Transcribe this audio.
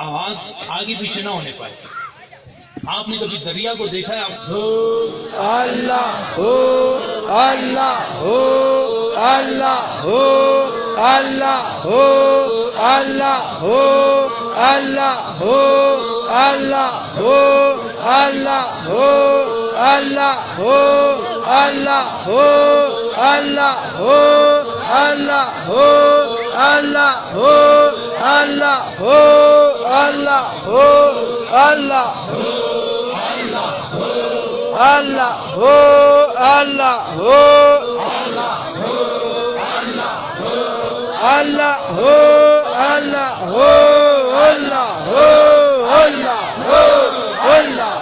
आवाज आगे पीछे ना होने पाए। आपने कभी दरिया को देखा है? आप अल्लाह हो अल्लाह हो अल्लाह हो अल्लाह हो अल्लाह हो अल्लाह हो अल्लाह हो अल्लाह हो अल्लाह हो अल्लाह हो अल्लाह हो अल्लाह हो अल्लाह हो अल्लाह हो अल्लाह हो अल्लाह अल्लाह हो अल्लाह हो अल्लाह हो अल्लाह हो अल्लाह हो अल्लाह हो अल्लाह